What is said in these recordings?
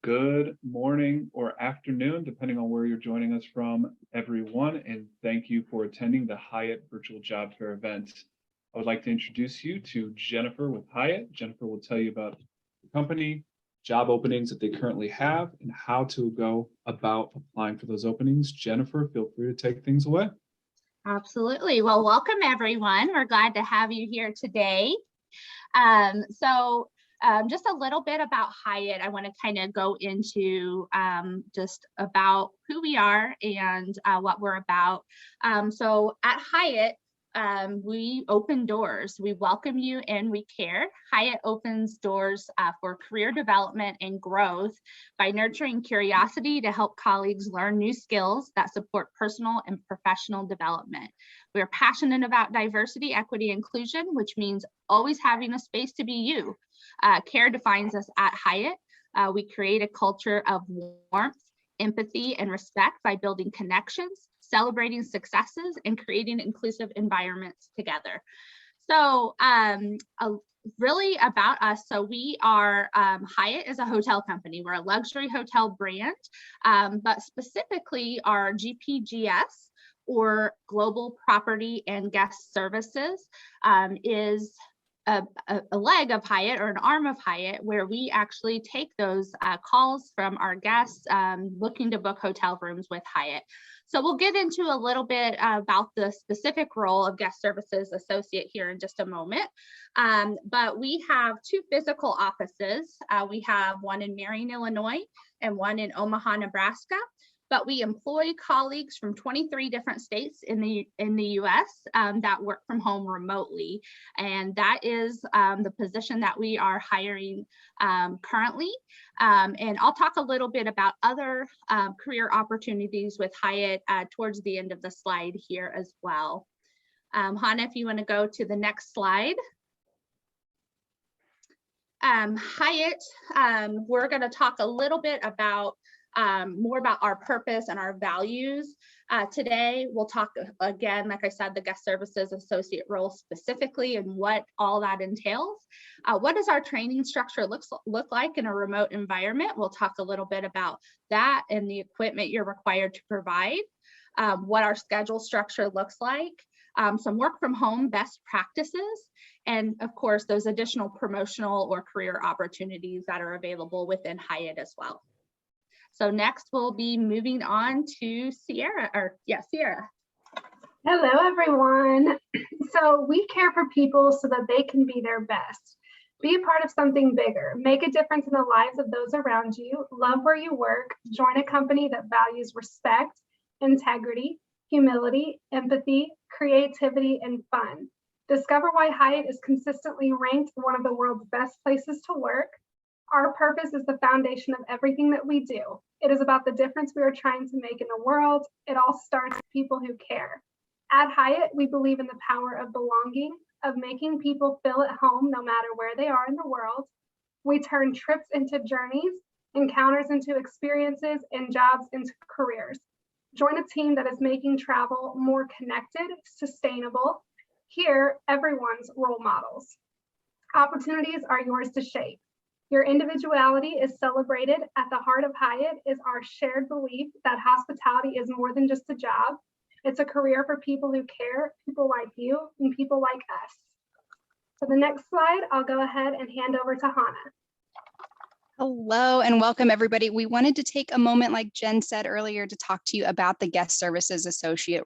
Good morning or afternoon, depending on where you're joining us from, everyone, and thank you for attending the Hyatt Virtual Job Fair event. I would like to introduce you to Jennifer with Hyatt. Jennifer will tell you about the company, job openings that they currently have, and how to go about applying for those openings. Jennifer, feel free to take things away. Absolutely. Well, welcome everyone. We're glad to have you here today. Just a little bit about Hyatt. I want to kind of go into just about who we are and what we're about. So at Hyatt, we open doors. We welcome you and we care. Hyatt opens doors for career development and growth by nurturing curiosity to help colleagues learn new skills that support personal and professional development. We're passionate about diversity, equity, inclusion, which means always having a space to be you. Care defines us at Hyatt. We create a culture of warmth, empathy, and respect by building connections, celebrating successes, and creating inclusive environments together. So really about us. So we are, Hyatt is a hotel company. We're a luxury hotel brand, but specifically our GPGS, or Global Property and Guest Services, is a leg of Hyatt or an arm of Hyatt, where we actually take those calls from our guests looking to book hotel rooms with Hyatt. So we'll get into a little bit about the specific role of guest services associate here in just a moment. But we have two physical offices. We have one in Marion, Illinois, and one in Omaha, Nebraska. But we employ colleagues from 23 different states in the US that work from home remotely. And that is the position that we are hiring currently. And I'll talk a little bit about other career opportunities with Hyatt towards the end of the slide here as well. Hannah, if you want to go to the next slide. Hyatt, we're going to talk a little bit about more about our purpose and our values. Today, we'll talk again, like I said, the guest services associate role specifically and what all that entails. What does our training structure look like in a remote environment? We'll talk a little bit about that and the equipment you're required to provide, what our schedule structure looks like, some work from home best practices, and of course, those additional promotional or career opportunities that are available within Hyatt as well. So next we'll be moving on to Sierra. Hello, everyone. So we care for people so that they can be their best. Be a part of something bigger. Make a difference in the lives of those around you. Love where you work. Join a company that values respect, integrity, humility, empathy, creativity, and fun. Discover why Hyatt is consistently ranked one of the world's best places to work. Our purpose is the foundation of everything that we do. It is about the difference we are trying to make in the world. It all starts with people who care. At Hyatt, we believe in the power of belonging, of making people feel at home no matter where they are in the world. We turn trips into journeys, encounters into experiences, and jobs into careers. Join a team that is making travel more connected, sustainable. Here, everyone's role models. Opportunities are yours to shape. Your individuality is celebrated. At the heart of Hyatt is our shared belief that hospitality is more than just a job. It's a career for people who care, people like you, and people like us. For the next slide, I'll go ahead and hand over to Hannah. Hello and welcome, everybody. We wanted to take a moment, like Jen said earlier, to talk to you about the guest services associate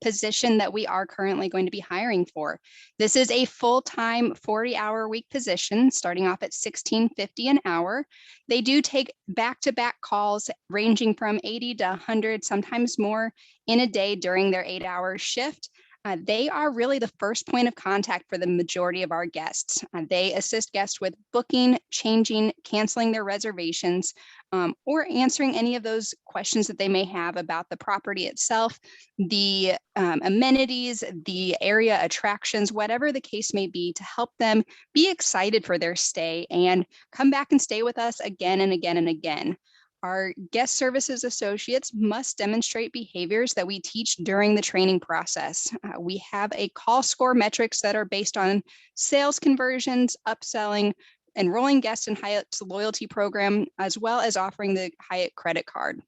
position that we are currently going to be hiring for. This is a full-time 40-hour-week position starting off at $16.50 an hour. They do take back-to-back calls ranging from 80 to 100, sometimes more in a day during their 8-hour shift. They are really the first point of contact for the majority of our guests. They assist guests with booking, changing, canceling their reservations, or answering any of those questions that they may have about the property itself, the amenities, the area attractions, whatever the case may be, to help them be excited for their stay and come back and stay with us again and again and again. Our guest services associates must demonstrate behaviors that we teach during the training process. We have a call score metrics that are based on sales conversions, upselling, enrolling guests in Hyatt's loyalty program, as well as offering the Hyatt credit card.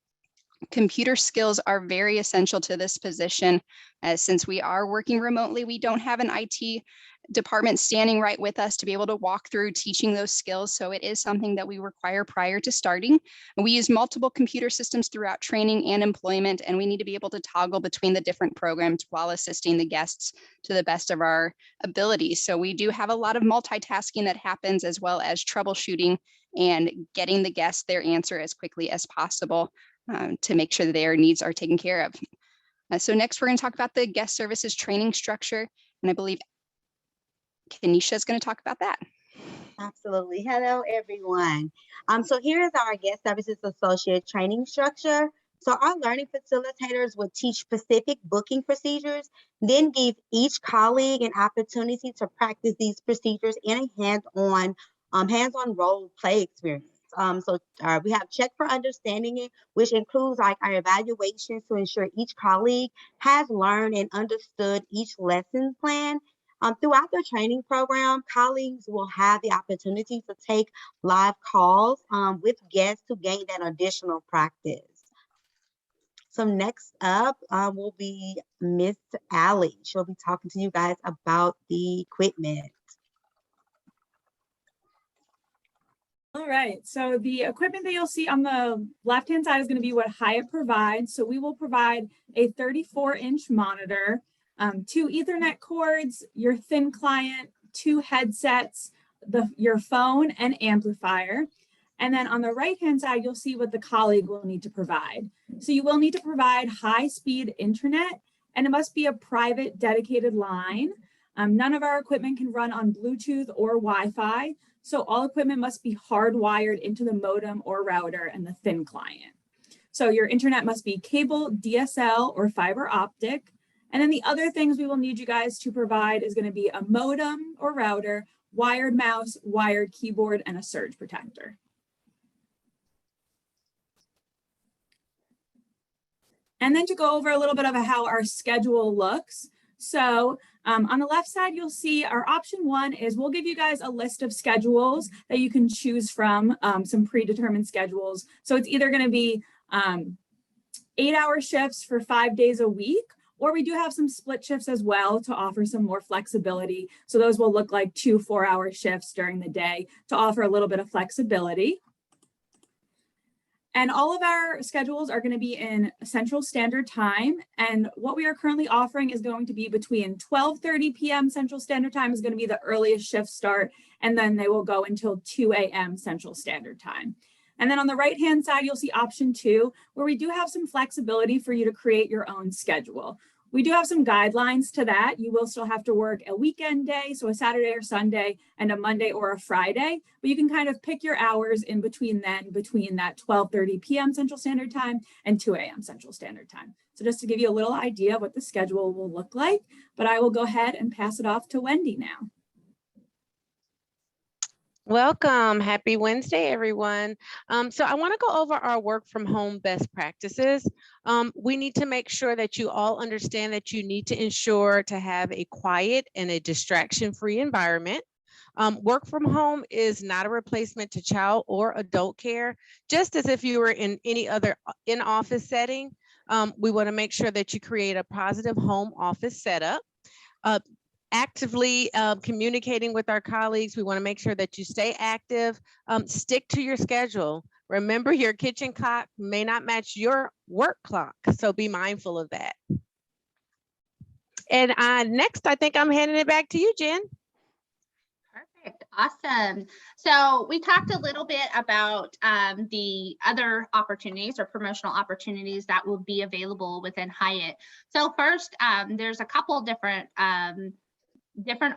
Computer skills are very essential to this position, as since we are working remotely, we don't have an IT department standing right with us to be able to walk through teaching those skills. So it is something that we require prior to starting. And we use multiple computer systems throughout training and employment, and we need to be able to toggle between the different programs while assisting the guests to the best of our abilities. So we do have a lot of multitasking that happens, as well as troubleshooting and getting the guests their answer as quickly as possible to make sure that their needs are taken care of. So next, we're going to talk about the guest services training structure, and I believe Kenisha is going to talk about that. Absolutely. Hello, everyone. So here is our guest services associate training structure. So our learning facilitators would teach specific booking procedures, then give each colleague an opportunity to practice these procedures in a hands-on role play experience. We have check for understanding it, which includes like our evaluations to ensure each colleague has learned and understood each lesson plan. Throughout the training program, colleagues will have the opportunity to take live calls with guests to gain that additional practice. So next up will be Miss Allie. She'll be talking to you guys about the equipment. All right, so the equipment that you'll see on the left-hand side is going to be what Hyatt provides. So we will provide a 34-inch monitor, 2 Ethernet cords, your thin client, 2 headsets, your phone and amplifier. And then on the right-hand side, you'll see what the colleague will need to provide. So you will need to provide high-speed internet, and it must be a private dedicated line. None of our equipment can run on Bluetooth or Wi-Fi. So all equipment must be hardwired into the modem or router and the thin client. So your internet must be cable, DSL, or fiber optic. And then the other things we will need you guys to provide is going to be a modem or router, wired mouse, wired keyboard, and a surge protector. And then to go over a little bit of how our schedule looks. So on the left side, you'll see our option 1 is we'll give you guys a list of schedules that you can choose from, some predetermined schedules. So it's either going to be 8-hour shifts for 5 days a week, or we do have some split shifts as well to offer some more flexibility. So those will look like 2 4-hour shifts during the day to offer a little bit of flexibility. And all of our schedules are going to be in Central Standard Time. And what we are currently offering is going to be between 12:30 p.m. Central Standard Time is going to be the earliest shift start. And then they will go until 2 a.m. Central Standard Time. And then on the right-hand side, you'll see option 2, where we do have some flexibility for you to create your own schedule. We do have some guidelines to that. You will still have to work a weekend day, so a Saturday or Sunday, and a Monday or a Friday, but you can kind of pick your hours in between that 12:30 p.m. Central Standard Time and 2 a.m. Central Standard Time. So just to give you a little idea of what the schedule will look like, but I will go ahead and pass it off to Wendy now. Welcome. Happy Wednesday, everyone. So I want to go over our work from home best practices. We need to make sure that you all understand that you need to ensure to have a quiet and a distraction-free environment. Work from home is not a replacement to child or adult care. Just as if you were in any other in-office setting, we want to make sure that you create a positive home office setup. Actively communicating with our colleagues. We want to make sure that you stay active, stick to your schedule. Remember, your kitchen clock may not match your work clock, so be mindful of that. And next, I think I'm handing it back to you, Jen. Perfect. Awesome. So we talked a little bit about the other opportunities or promotional opportunities that will be available within Hyatt. So first, there's a couple different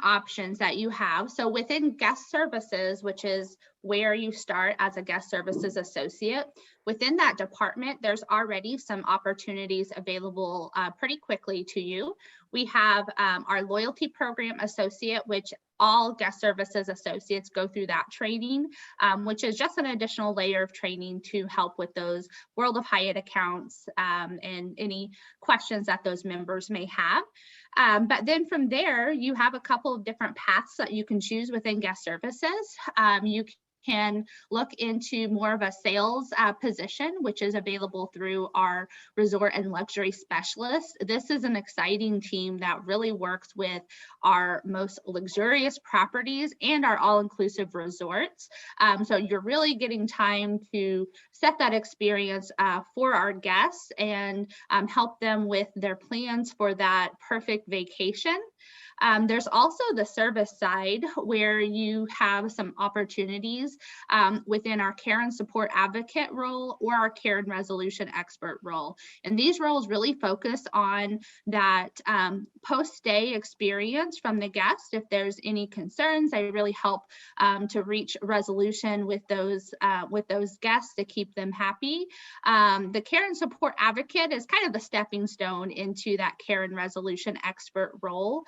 options that you have. So within guest services, which is where you start as a guest services associate, within that department, there's already some opportunities available pretty quickly to you. We have our loyalty program associate, which all guest services associates go through that training, which is just an additional layer of training to help with those World of Hyatt accounts and any questions that those members may have. But then from there, you have a couple of different paths that you can choose within guest services. You can look into more of a sales position, which is available through our resort and luxury specialists. This is an exciting team that really works with our most luxurious properties and our all-inclusive resorts. So you're really getting time to set that experience for our guests and help them with their plans for that perfect vacation. There's also the service side where you have some opportunities within our care and support advocate role or our care and resolution expert role. And these roles really focus on that post-stay experience from the guest. If there's any concerns, they really help to reach resolution with those guests to keep them happy. The care and support advocate is kind of the stepping stone into that care and resolution expert role.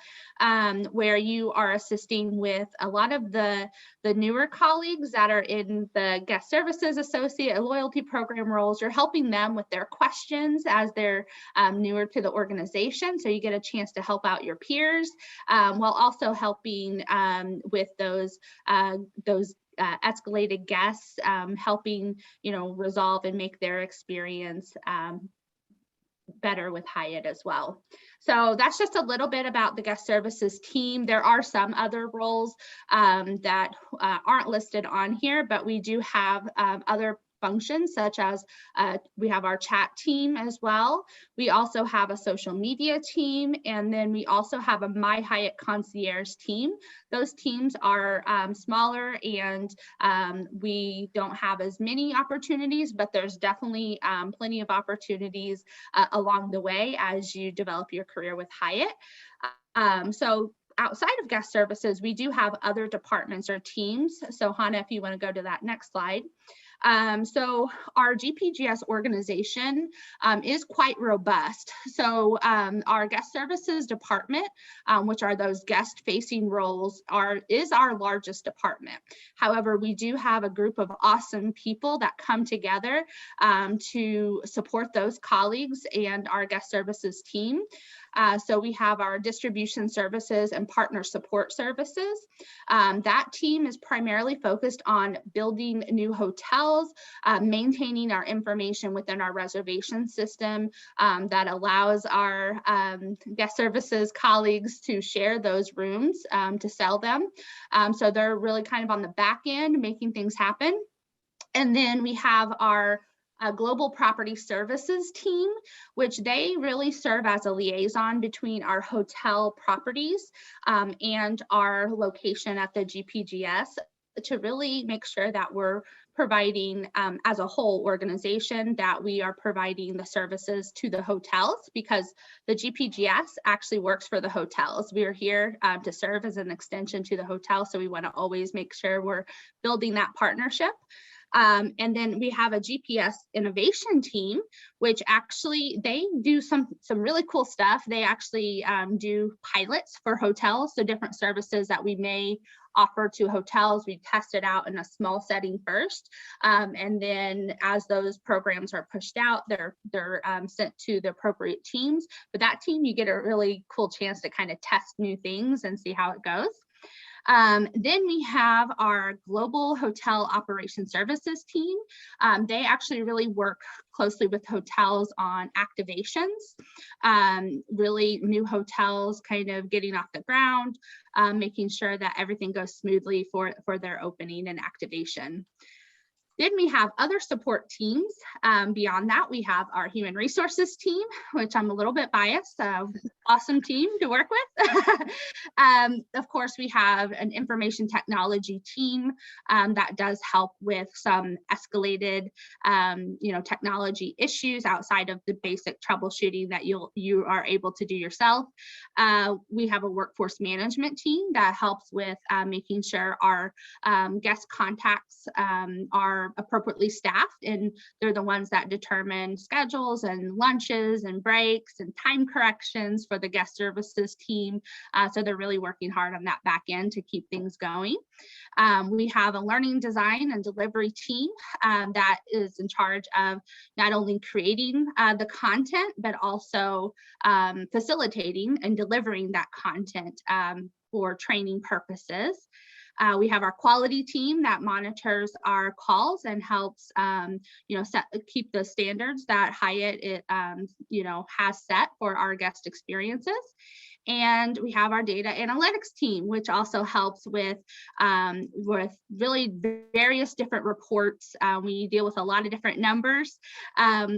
Where you are assisting with a lot of the newer colleagues that are in the guest services associate and loyalty program roles. You're helping them with their questions as they're newer to the organization. So you get a chance to help out your peers while also helping with those escalated guests, helping, resolve and make their experience better with Hyatt as well. So that's just a little bit about the guest services team. There are some other roles that aren't listed on here, but we do have other functions such as we have our chat team as well. We also have a social media team, and then we also have a My Hyatt concierge team. Those teams are smaller and we don't have as many opportunities, but there's definitely plenty of opportunities along the way as you develop your career with Hyatt. So outside of guest services, we do have other departments or teams. So Hannah, if you want to go to that next slide. So our GPGS organization is quite robust. So our guest services department, which are those guest facing roles, is our largest department. However, we do have a group of awesome people that come together to support those colleagues and our guest services team. So we have our distribution services and partner support services. That team is primarily focused on building new hotels, maintaining our information within our reservation system that allows our guest services colleagues to share those rooms to sell them. So they're really kind of on the back end making things happen. And then we have our global property services team, which they really serve as a liaison between our hotel properties and our location at the GPGS to really make sure that we're providing as a whole organization that we are providing the services to the hotels, because the GPGS actually works for the hotels. We are here to serve as an extension to the hotel. So we want to always make sure we're building that partnership. And then we have a GPS innovation team, which actually they do some really cool stuff. They actually do pilots for hotels. So different services that we may offer to hotels, we test it out in a small setting first. And then as those programs are pushed out, they're sent to the appropriate teams. But that team, you get a really cool chance to kind of test new things and see how it goes. Then we have our global hotel operation services team. They actually really work closely with hotels on activations, really new hotels kind of getting off the ground, making sure that everything goes smoothly for their opening and activation. Then we have other support teams. Beyond that, we have our human resources team, which I'm a little bit biased. Awesome team to work with. Of course, we have an information technology team that does help with some escalated, technology issues outside of the basic troubleshooting that you are able to do yourself. We have a workforce management team that helps with making sure our guest contacts are are appropriately staffed, and they're the ones that determine schedules and lunches and breaks and time corrections for the guest services team. So they're really working hard on that back end to keep things going. We have a learning design and delivery team that is in charge of not only creating the content, but also facilitating and delivering that content for training purposes. We have our quality team that monitors our calls and helps, keep the standards that Hyatt, has set for our guest experiences. And we have our data analytics team, which also helps with really various different reports. We deal with a lot of different numbers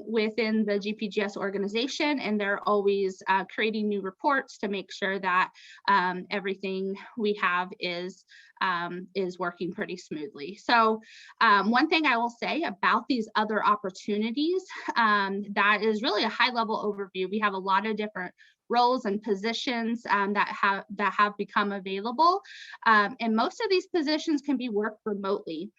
within the GPGS organization, and they're always creating new reports to make sure that everything we have is working pretty smoothly. So one thing I will say about these other opportunities, that is really a high level overview. We have a lot of different roles and positions that have become available, and most of these positions can be worked remotely.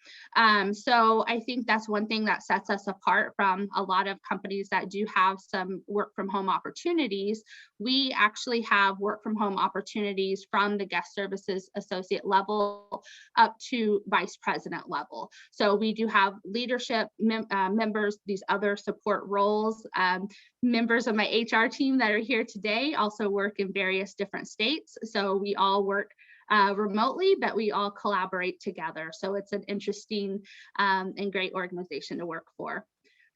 So I think that's one thing that sets us apart from a lot of companies that do have some work from home opportunities. We actually have work from home opportunities from the guest services associate level up to vice president level. So we do have leadership members, these other support roles. Members of my HR team that are here today also work in various different states. So we all work remotely, but we all collaborate together. So it's an interesting and great organization to work for.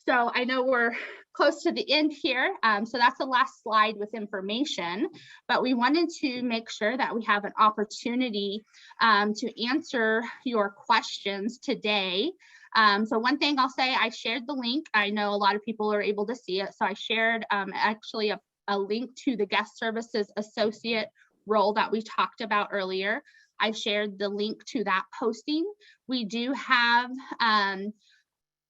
So I know we're close to the end here. So that's the last slide with information, but we wanted to make sure that we have an opportunity to answer your questions today. So one thing I'll say, I shared the link. I know a lot of people are able to see it. So I shared actually a link to the guest services associate role that we talked about earlier. I shared the link to that posting. We do have,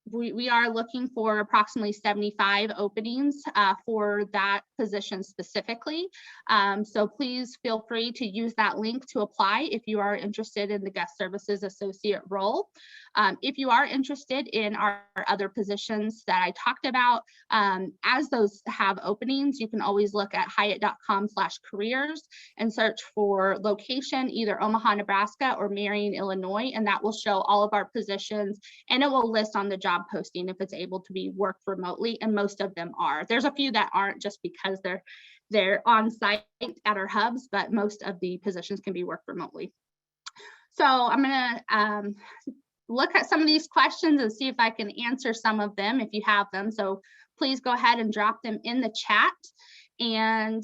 we are looking for approximately 75 openings for that position specifically. So please feel free to use that link to apply if you are interested in the guest services associate role. If you are interested in our other positions that I talked about, as those have openings, you can always look at hyatt.com/careers and search for location, either Omaha, Nebraska or Marion, Illinois, and that will show all of our positions, and it will list on the job posting if it's able to be worked remotely, and most of them are. There's a few that aren't just because they're on site at our hubs, but most of the positions can be worked remotely. So I'm gonna look at some of these questions and see if I can answer some of them if you have them. So please go ahead and drop them in the chat, and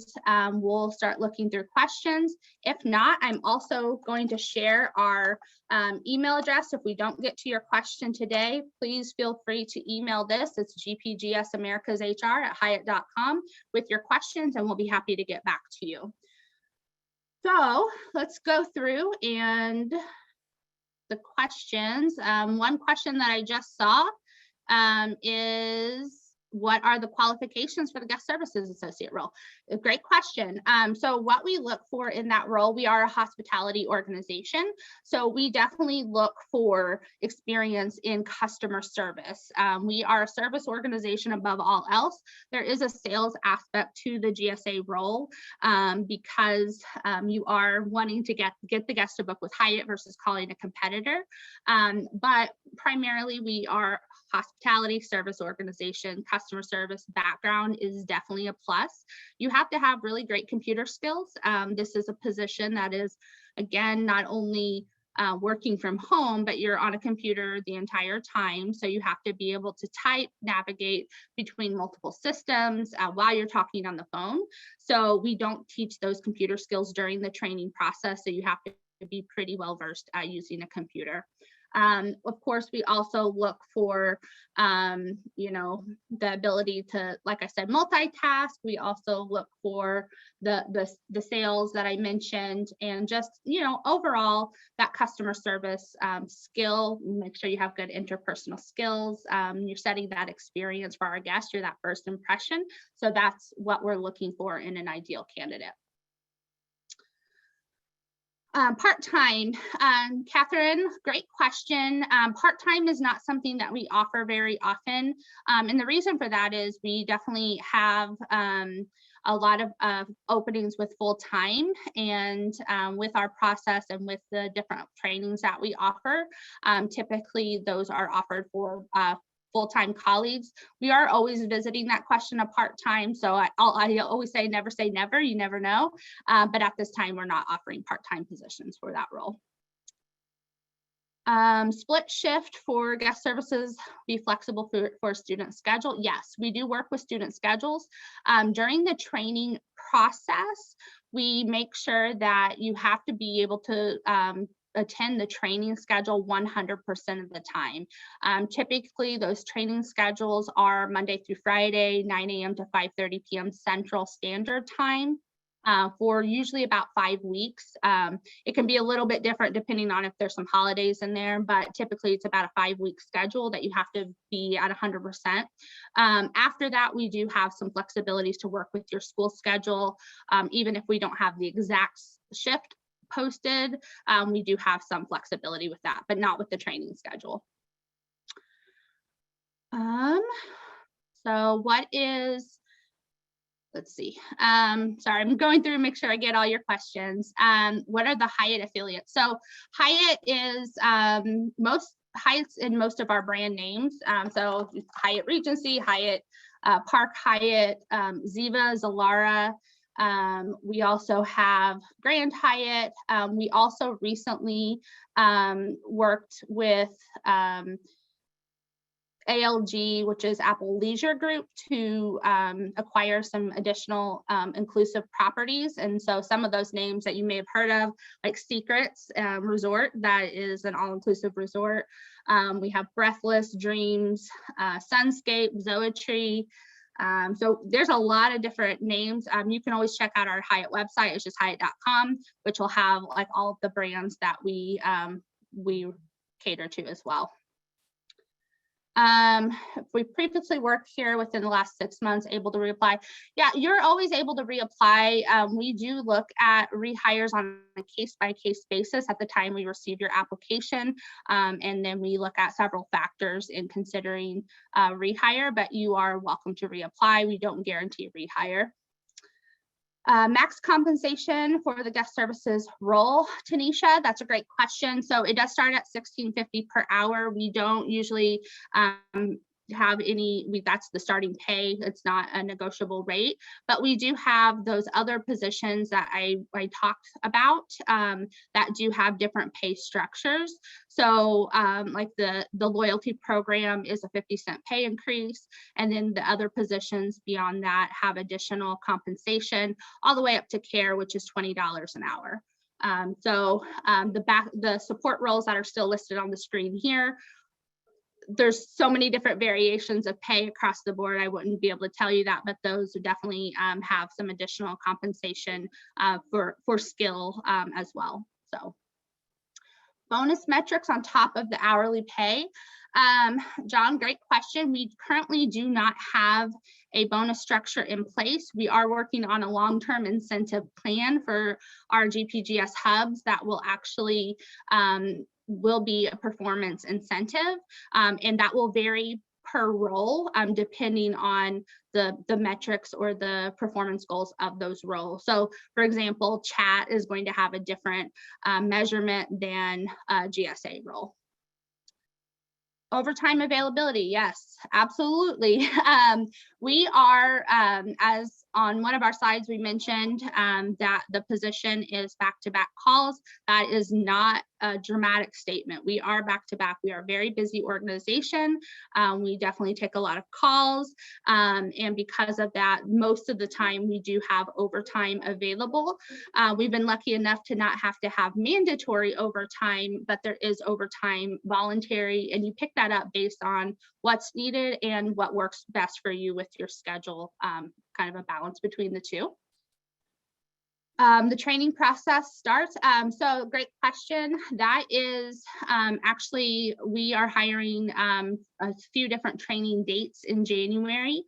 we'll start looking through questions. If not, I'm also going to share our email address. If we don't get to your question today, please feel free to email this. It's gpgsamericashr@hyatt.com with your questions, and we'll be happy to get back to you. So let's go through and the questions. One question that I just saw is, what are the qualifications for the guest services associate role? A great question. So what we look for in that role, we are a hospitality organization. So we definitely look for experience in customer service. We are a service organization above all else. There is a sales aspect to the GSA role because you are wanting to get the guest to book with Hyatt versus calling a competitor. But primarily we are hospitality service organization. Customer service background is definitely a plus. You have to have really great computer skills. This is a position that is, again, not only working from home, but you're on a computer the entire time. So you have to be able to type, navigate between multiple systems while you're talking on the phone. So we don't teach those computer skills during the training process. So you have to be pretty well versed at using a computer. Of course, we also look for, the ability to, like I said, multitask. We also look for the sales that I mentioned, and just, overall that customer service skill. Make sure you have good interpersonal skills. You're setting that experience for our guests. You're that first impression. So that's what we're looking for in an ideal candidate. Part-time, Catherine, great question. Part-time is not something that we offer very often. And the reason for that is we definitely have a lot of openings with full-time, and with our process and with the different trainings that we offer, typically those are offered for full-time colleagues. We are always visiting that question of part-time. So I always say never, you never know. But at this time, we're not offering part-time positions for that role. Split shift for guest services, be flexible for student schedule. Yes, we do work with student schedules. During the training process, we make sure that you have to be able to attend the training schedule 100% of the time. Typically, those training schedules are Monday through Friday, 9 a.m. to 5:30 p.m. Central Standard Time. For usually about 5 weeks. It can be a little bit different depending on if there's some holidays in there, but typically it's about a 5-week schedule that you have to be at 100%. After that, we do have some flexibilities to work with your school schedule. Even if we don't have the exact shift posted, we do have some flexibility with that, but not with the training schedule. So what is, let's see. Sorry, I'm going through and make sure I get all your questions. What are the Hyatt affiliates? So Hyatt is Hyatt's in most of our brand names. So Hyatt Regency, Hyatt Park Hyatt, Ziva, Zilara. We also have Grand Hyatt. We also recently worked with ALG, which is Apple Leisure Group, to acquire some additional inclusive properties. And so some of those names that you may have heard of, like Secrets Resort, that is an all-inclusive resort. We have Breathless, Dreams, Sunscape, Zoetry. So there's a lot of different names. You can always check out our Hyatt website. It's just hyatt.com, which will have like all of the brands that we cater to as well. If we previously worked here within the last 6 months, able to reapply. Yeah, you're always able to reapply. We do look at rehires on a case-by-case basis at the time we receive your application. And then we look at several factors in considering rehire, but you are welcome to reapply. We don't guarantee rehire. Max compensation for the guest services role, Tanisha, that's a great question. So it does start at $16.50 per hour. We don't usually have any, that's the starting pay. It's not a negotiable rate, but we do have those other positions that I talked about that do have different pay structures. So like the loyalty program is a 50-cent pay increase. And then the other positions beyond that have additional compensation all the way up to care, which is $20 an hour. The support roles that are still listed on the screen here, there's so many different variations of pay across the board. I wouldn't be able to tell you that, but those definitely have some additional compensation for skill as well. So bonus metrics on top of the hourly pay. John, great question. We currently do not have a bonus structure in place. We are working on a long-term incentive plan for our GPGS hubs that will actually will be a performance incentive, and that will vary per role depending on the metrics or the performance goals of those roles. So for example, chat is going to have a different measurement than a GSA role. Overtime availability, yes, absolutely. We are, as on one of our slides, we mentioned that the position is back-to-back calls. That is not a dramatic statement. We are back-to-back. We are a very busy organization. We definitely take a lot of calls. And because of that, most of the time we do have overtime available. We've been lucky enough to not have to have mandatory overtime, but there is overtime voluntary, and you pick that up based on what's needed and what works best for you with your schedule, kind of a balance between the two. The training process starts. So great question. That is actually, we are hiring a few different training dates in January.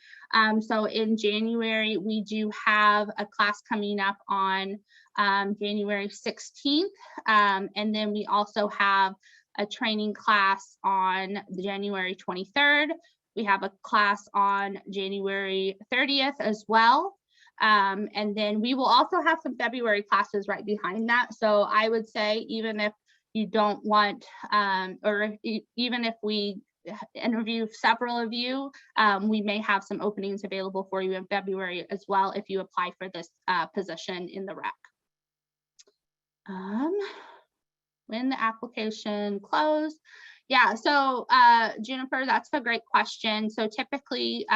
So in January, we do have a class coming up on January 16th. And then we also have a training class on January 23rd. We have a class on January 30th as well. And then we will also have some February classes right behind that. So I would say, even if you don't want, even if we interview several of you, we may have some openings available for you in February as well if you apply for this position in the rec. When the application closed. Yeah, so Juniper, that's a great question. So typically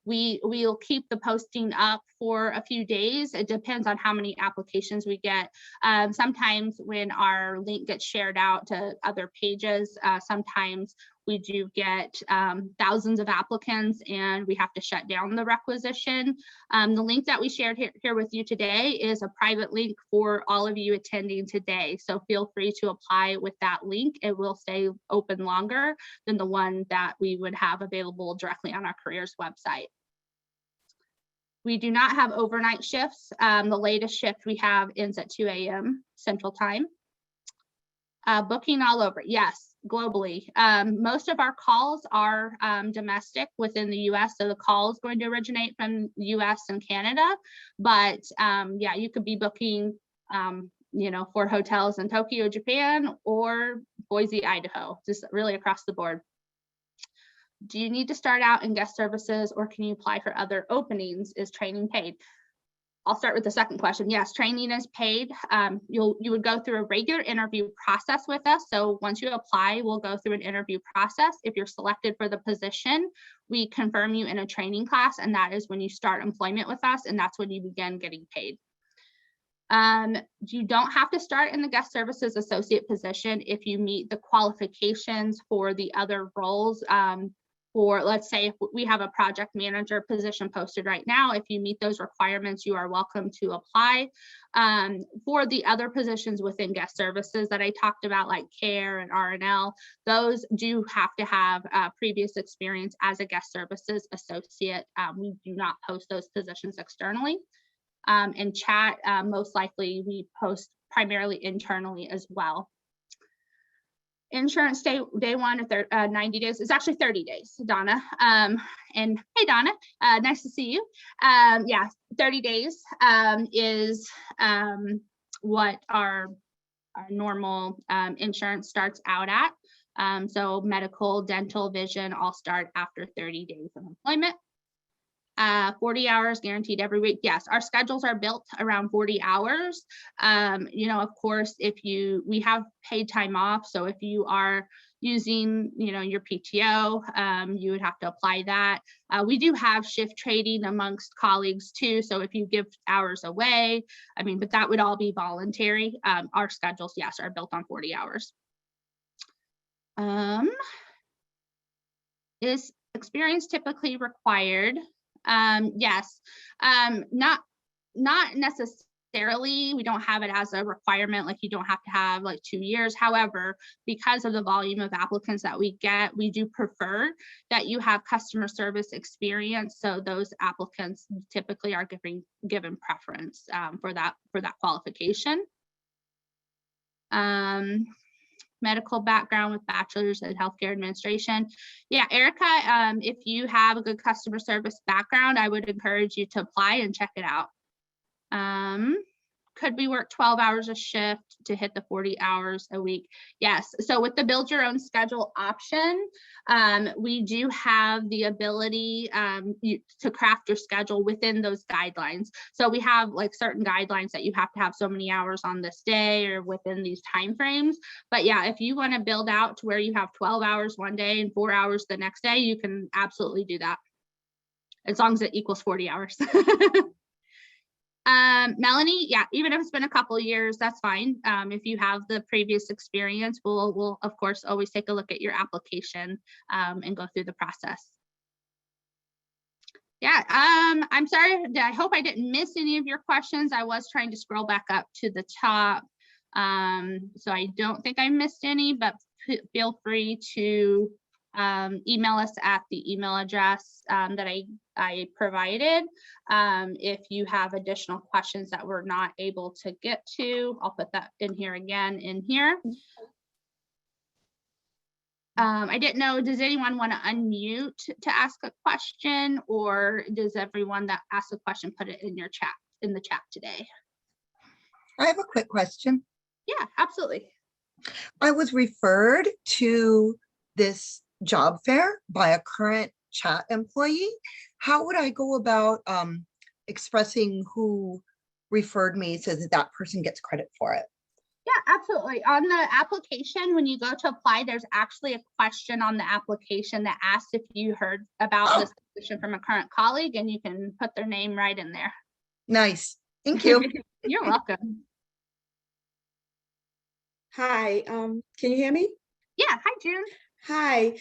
we'll keep the posting up for a few days. It depends on how many applications we get. Sometimes when our link gets shared out to other pages, sometimes we do get thousands of applicants and we have to shut down the requisition. The link that we shared here with you today is a private link for all of you attending today. So feel free to apply with that link. It will stay open longer than the one that we would have available directly on our careers website. We do not have overnight shifts. The latest shift we have ends at 2 a.m. Central Time. Booking all over, yes, globally. Most of our calls are domestic within the US, so the call is going to originate from the US and Canada, but yeah, you could be booking for hotels in Tokyo, Japan, or Boise, Idaho, just really across the board. Do you need to start out in guest services, or can you apply for other openings? Is training paid? I'll start with the second question. Yes, training is paid. You would go through a regular interview process with us. So once you apply, we'll go through an interview process. If you're selected for the position, we confirm you in a training class, and that is when you start employment with us, and that's when you begin getting paid. You don't have to start in the guest services associate position if you meet the qualifications for the other roles. For, let's say, if we have a project manager position posted right now, if you meet those requirements, you are welcome to apply. For the other positions within guest services that I talked about, like care and R&L, those do have to have previous experience as a guest services associate. We do not post those positions externally. And chat, most likely we post primarily internally as well. Insurance day one, 90 days. It's actually 30 days, Donna. And hey, Donna, nice to see you. Yeah, 30 days is what our normal insurance starts out at. So medical, dental, vision all start after 30 days of employment. 40 hours guaranteed every week. Yes, our schedules are built around 40 hours. Of course, we have paid time off. So if you are using, your PTO, you would have to apply that. We do have shift trading amongst colleagues too. So if you give hours away, but that would all be voluntary. Our schedules, yes, are built on 40 hours. Is experience typically required? Yes, not necessarily. We don't have it as a requirement, like you don't have to have like 2 years. However, because of the volume of applicants that we get, we do prefer that you have customer service experience. So those applicants typically are given preference for that qualification. Medical background with bachelor's in healthcare administration. Yeah, Erica, if you have a good customer service background, I would encourage you to apply and check it out. Could we work 12 hours a shift to hit the 40 hours a week? Yes. So with the build your own schedule option, we do have the ability to craft your schedule within those guidelines. So we have like certain guidelines that you have to have so many hours on this day or within these timeframes. But yeah, if you want to build out to where you have 12 hours one day and 4 hours the next day, you can absolutely do that, as long as it equals 40 hours. Melanie, yeah, even if it's been a couple of years, that's fine. If you have the previous experience, we'll of course always take a look at your application and go through the process. Yeah, I'm sorry. I hope I didn't miss any of your questions. I was trying to scroll back up to the top. So I don't think I missed any, but feel free to email us at the email address that I provided. If you have additional questions that we're not able to get to, I'll put that in here again in here. I didn't know, does anyone want to unmute to ask a question, or does everyone that asks a question put it in your chat, in the chat today? I have a quick question. Yeah, absolutely. I was referred to this job fair by a current chat employee. How would I go about expressing who referred me so that that person gets credit for it? Yeah, absolutely. On the application, when you go to apply, there's actually a question on the application that asks if you heard about this position from a current colleague, and you can put their name right in there. Nice. Thank you. You're welcome. Hi, can you hear me? Yeah, hi, June. Hi,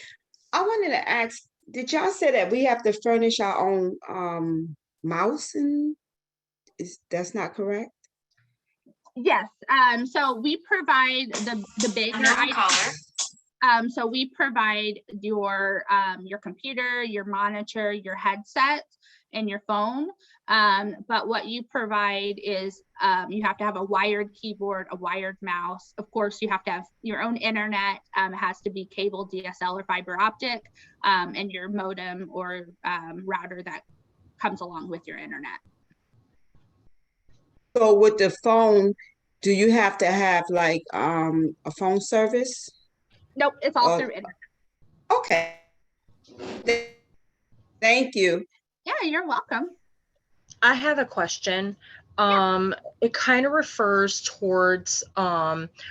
I wanted to ask, did y'all say that we have to furnish our own mouse, and that's not correct? Yes, so we provide the bigger items. So we provide your computer, your monitor, your headset, and your phone. But what you provide is you have to have a wired keyboard, a wired mouse. Of course, you have to have your own internet. It has to be cable, DSL, or fiber optic, and your modem or router that comes along with your internet. So with the phone, do you have to have like a phone service? Nope, it's all through internet. Okay. Thank you. Yeah, you're welcome. I have a question. It kind of refers towards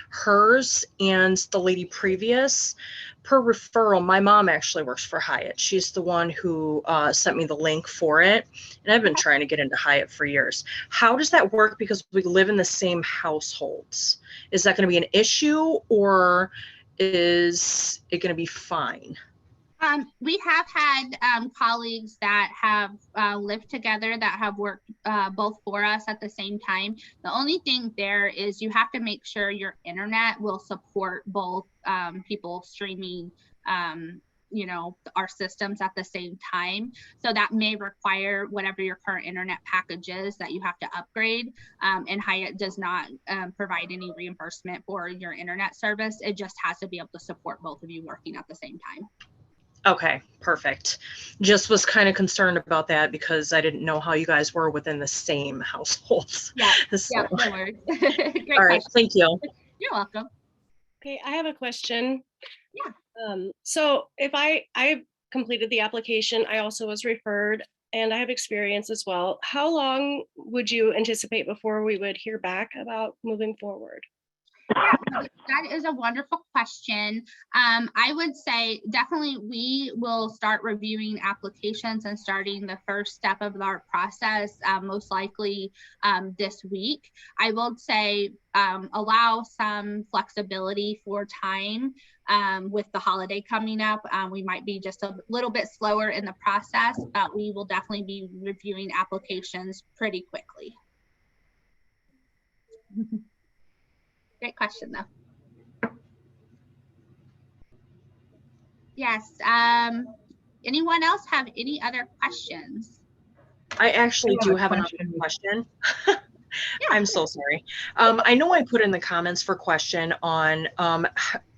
hers and the lady previous. Per referral, my mom actually works for Hyatt. She's the one who sent me the link for it. And I've been trying to get into Hyatt for years. How does that work? Because we live in the same households. Is that going to be an issue, or is it going to be fine? We have had colleagues that have lived together that have worked both for us at the same time. The only thing there is you have to make sure your internet will support both people streaming, you know, our systems at the same time. So that may require whatever your current internet package is that you have to upgrade. And Hyatt does not provide any reimbursement for your internet service. It just has to be able to support both of you working at the same time. Okay, perfect. Just was kind of concerned about that because I didn't know how you guys were within the same households. Yeah, So, yeah, no worries. Great all right, question. thank you. You're welcome. Okay, I have a question. Yeah. So if I completed the application, I also was referred, and I have experience as well. How long would you anticipate before we would hear back about moving forward? Yeah, that is a wonderful question. I would say definitely we will start reviewing applications and starting the first step of our process most likely this week. I will say allow some flexibility for time with the holiday coming up. We might be just a little bit slower in the process, but we will definitely be reviewing applications pretty quickly. Great question, though. Yes. Anyone else have any other questions? I actually do have another question. I'm so sorry. I know I put in the comments for question on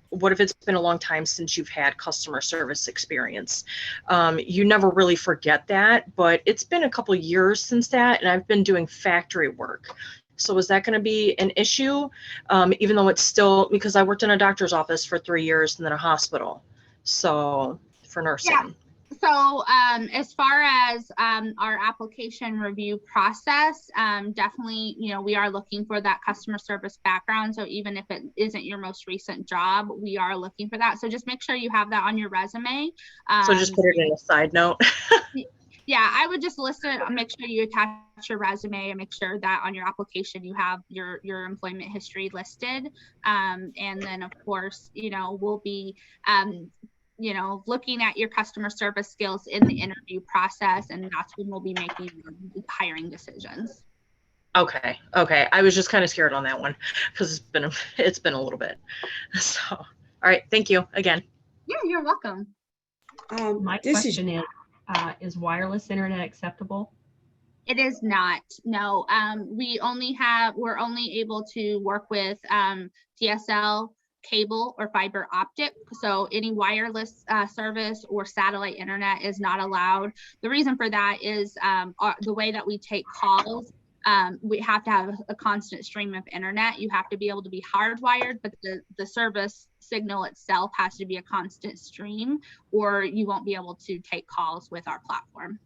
what if it's been a long time since you've had customer service experience? You never really forget that, but it's been a couple years since that, and I've been doing factory work. So is that going to be an issue? Even though it's still, because I worked in a doctor's office for 3 years and then a hospital. So for nursing. Yeah. So as far as our application review process, definitely, you know, we are looking for that customer service background. So even if it isn't your most recent job, we are looking for that. So just make sure you have that on your resume. So just put it in a side note. Yeah, I would just list it, make sure you attach your resume and make sure that on your application you have your employment history listed. And then of course, you know, we'll be, you know, looking at your customer service skills in the interview process, and that's when we'll be making hiring decisions. Okay. Okay. I was just kind of scared on that one because it's been a little bit. So, all right. Thank you again. Yeah, you're welcome. My This question is wireless internet acceptable? It is not, no. We're only able to work with DSL, cable, or fiber optic. So any wireless service or satellite internet is not allowed. The reason for that is the way that we take calls. We have to have a constant stream of internet. You have to be able to be hardwired, but the service signal itself has to be a constant stream, or you won't be able to take calls with our platform.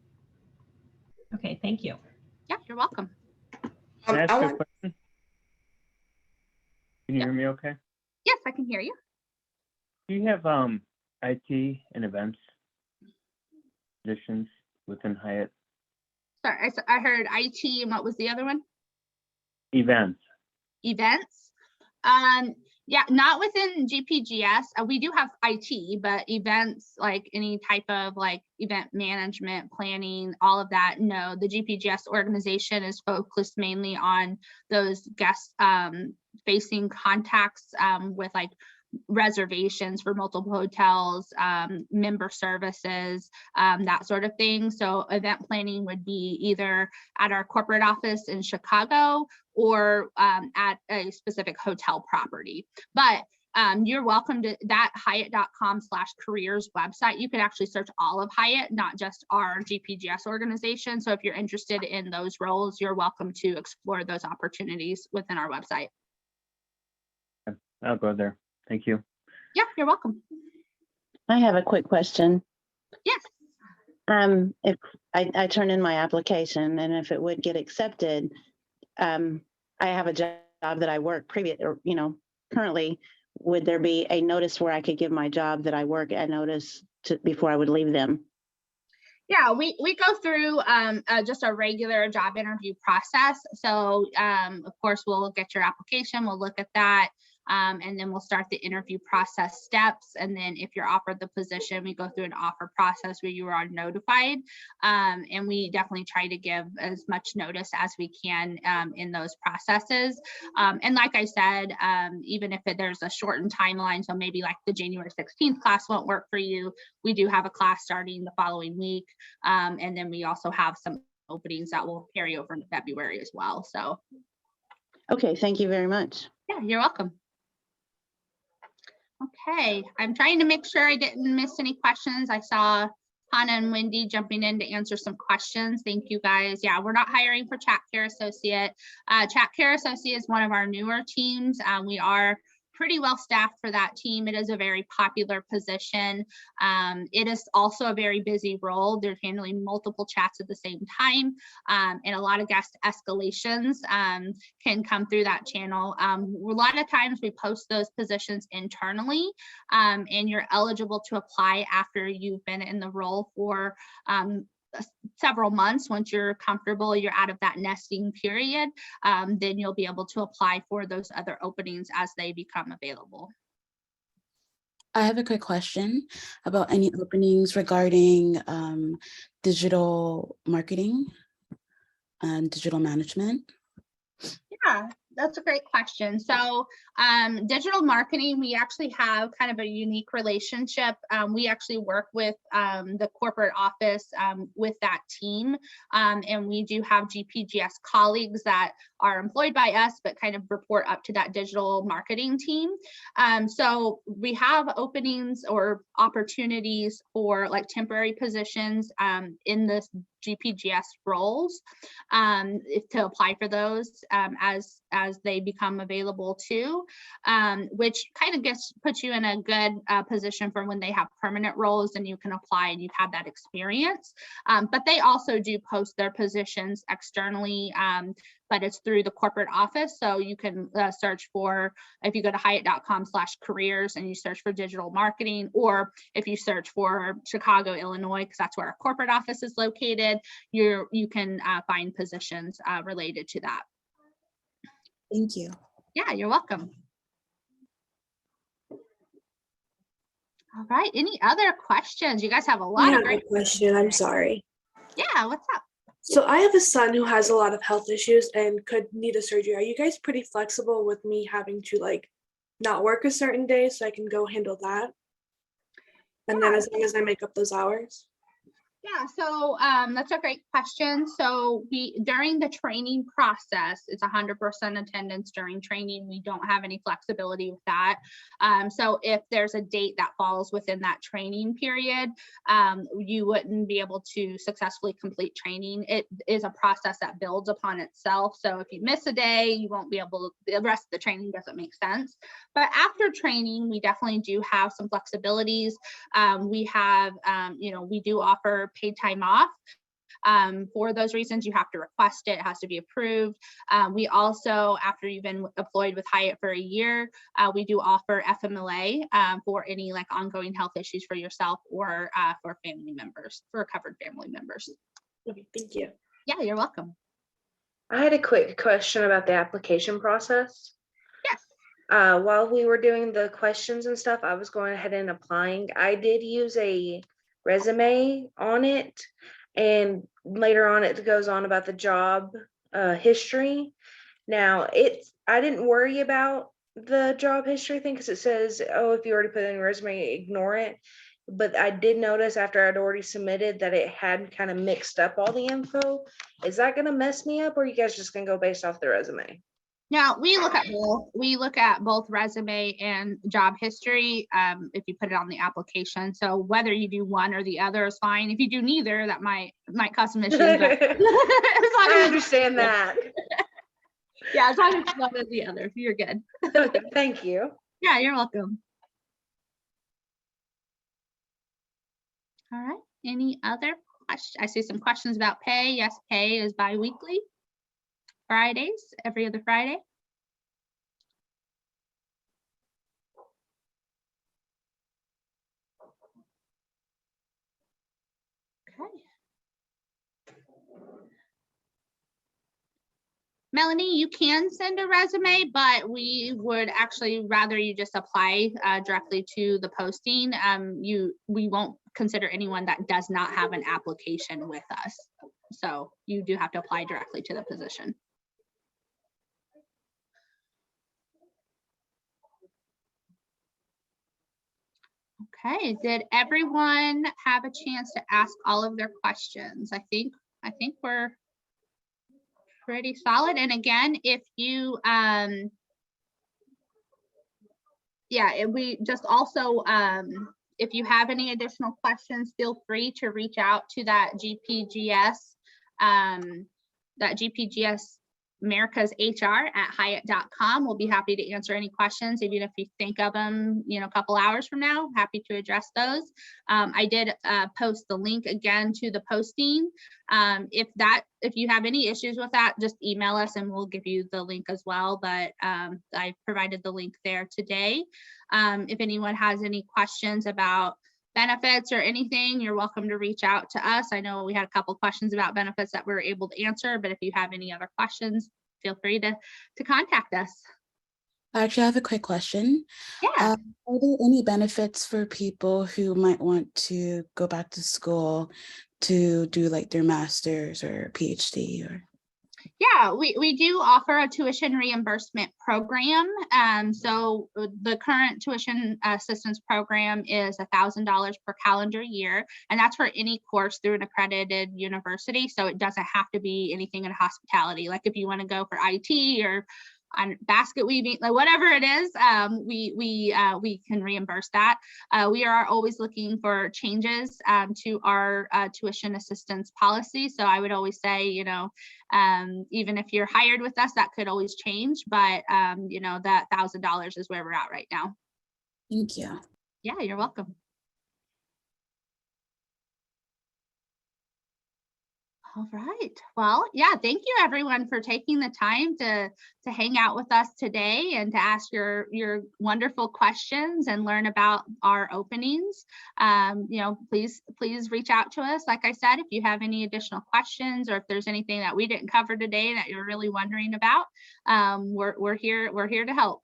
Okay, thank you. Yeah, you're welcome. Can I ask I a want, question? Can you hear me okay? Yes, I can hear you. Do you have IT and events positions within Hyatt? Sorry, I heard IT, and what was the other one? Events. Events. Yeah, not within GPGS. We do have IT, but events, like any type of like event management, planning, all of that, no. The GPGS organization is focused mainly on those guest facing contacts with like reservations for multiple hotels, member services, that sort of thing. So event planning would be either at our corporate office in Chicago or at a specific hotel property. But you're welcome to that hyatt.com/careers website. You can actually search all of Hyatt, not just our GPGS organization. So if you're interested in those roles, you're welcome to explore those opportunities within our website. I'll go there. Thank you. Yeah, you're welcome. I have a quick question. Yes. If I turn in my application and if it would get accepted, I have a job that I work currently, would there be a notice where I could give my job that I work a notice before I would leave them? Yeah, we go through just a regular job interview process. So of course, we'll get your application, we'll look at that. And then we'll start the interview process steps. And then if you're offered the position, we go through an offer process where you are notified. And we definitely try to give as much notice as we can in those processes. And like I said, even if there's a shortened timeline, so maybe like the January 16th class won't work for you, we do have a class starting the following week. And then we also have some openings that will carry over into February as well. So. Okay, thank you very much. Yeah, you're welcome. Okay, I'm trying to make sure I didn't miss any questions. I saw Hannah and Wendy jumping in to answer some questions. Thank you guys. Yeah, we're not hiring for Chat Care Associate. Chat Care Associate is one of our newer teams. We are pretty well staffed for that team. It is a very popular position. It is also a very busy role. They're handling multiple chats at the same time, and a lot of guest escalations can come through that channel. A lot of times we post those positions internally, and you're eligible to apply after you've been in the role for several months. Once you're comfortable, you're out of that nesting period, then you'll be able to apply for those other openings as they become available. I have a quick question about any openings regarding digital marketing and digital management. Yeah, that's a great question. So digital marketing, we actually have kind of a unique relationship. We actually work with the corporate office with that team. And we do have GPGS colleagues that are employed by us, but kind of report up to that digital marketing team. So we have openings or opportunities for like temporary positions in this GPGS roles to apply for those as they become available too, which kind of puts you in a good position for when they have permanent roles and you can apply and you've had that experience. But they also do post their positions externally, but it's through the corporate office. So you can search for, if you go to hyatt.com/careers and you search for digital marketing, or if you search for Chicago, Illinois, because that's where our corporate office is located, you can find positions related to that. Thank you. Yeah, you're welcome. All right, any other questions? You guys have a lot of great question. I'm sorry. Yeah, what's up? So I have a son who has a lot of health issues and could need a surgery. Are you guys pretty flexible with me having to like not work a certain day so I can go handle that? And then as long as I make up those hours? Yeah, so that's a great question. So during the training process, it's 100% attendance during training. We don't have any flexibility with that. So if there's a date that falls within that training period, you wouldn't be able to successfully complete training. It is a process that builds upon itself. So if you miss a day, you won't be able to, the rest of the training doesn't make sense. But after training, we definitely do have some flexibilities. We have, we do offer paid time off. For those reasons, you have to request it. It has to be approved. We also, after you've been employed with Hyatt for a year, we do offer FMLA for any like ongoing health issues for yourself or for family members, for covered family members. Okay, thank you. Yeah, you're welcome. I had a quick question about the application process. Yes. While we were doing the questions and stuff, I was going ahead and applying. I did use a resume on it, and later on it goes on about the job history. Now I didn't worry about the job history thing because it says, oh, if you already put in your resume, ignore it. But I did notice after I'd already submitted that it had kind of mixed up all the info. Is that going to mess me up, or are you guys just going to go based off the resume? Now we look at both. We look at both resume and job history if you put it on the application. So whether you do one or the other is fine. If you do neither, that might cause some issues. But I understand that. Yeah, as long as it's one or the other, you're good. Thank you. Yeah, you're welcome. All right. Any other questions? I see some questions about pay. Yes, pay is bi-weekly. Fridays, every other Friday. Okay. Melanie, you can send a resume, but we would actually rather you just apply directly to the posting. We won't consider anyone that does not have an application with us. So you do have to apply directly to the position. Okay, did everyone have a chance to ask all of their questions? I think we're pretty solid. And again, if you we just also if you have any additional questions, feel free to reach out to that GPGS America's HR at Hyatt.com. We'll be happy to answer any questions, even if you think of them, a couple hours from now, happy to address those. I did post the link again to the posting. If you have any issues with that, just email us and we'll give you the link as well. But I provided the link there today. If anyone has any questions about benefits or anything, you're welcome to reach out to us. I know we had a couple questions about benefits that we were able to answer, but if you have any other questions, feel free to contact us. Actually, I have a quick question. Yeah. Are there any benefits for people who might want to go back to school to do like their master's or PhD or? Yeah, we do offer a tuition reimbursement program. So the current tuition assistance program is $1,000 per calendar year, and that's for any course through an accredited university. So it doesn't have to be anything in hospitality. Like if you want to go for IT or on basket weaving, like whatever it is, we can reimburse that. We are always looking for changes to our tuition assistance policy. So I would always say, even if you're hired with us, that could always change, but that $1,000 is where we're at right now. Thank you. Yeah, you're welcome. All right. Well, yeah, thank you everyone for taking the time to hang out with us today and to ask your wonderful questions and learn about our openings. Please reach out to us. Like I said, if you have any additional questions or if there's anything that we didn't cover today that you're really wondering about, we're here to help.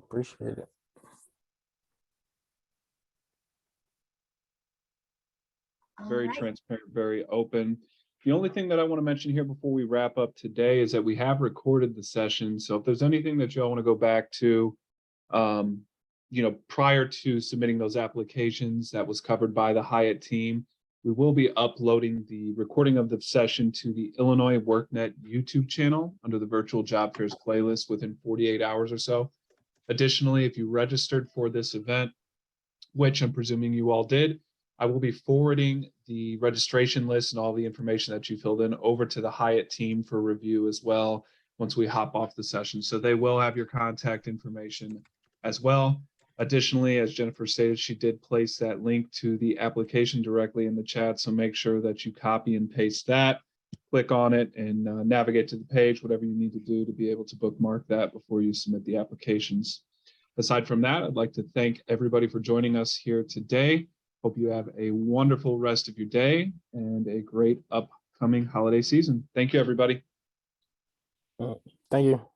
Appreciate it. Very transparent, very open. The only thing that I want to mention here before we wrap up today is that we have recorded the session. So if there's anything that y'all want to go back to, prior to submitting those applications, that was covered by the Hyatt team. We will be uploading the recording of the session to the Illinois WorkNet YouTube channel under the virtual job fairs playlist within 48 hours or so. Additionally, if you registered for this event, which I'm presuming you all did, I will be forwarding the registration list and all the information that you filled in over to the Hyatt team for review as well once we hop off the session. So they will have your contact information as well. Additionally, as Jennifer stated, she did place that link to the application directly in the chat. So make sure that you copy and paste that, click on it, and navigate to the page, whatever you need to do to be able to bookmark that before you submit the applications. Aside from that, I'd like to thank everybody for joining us here today. Hope you have a wonderful rest of your day and a great upcoming holiday season. Thank you, everybody. Thank you.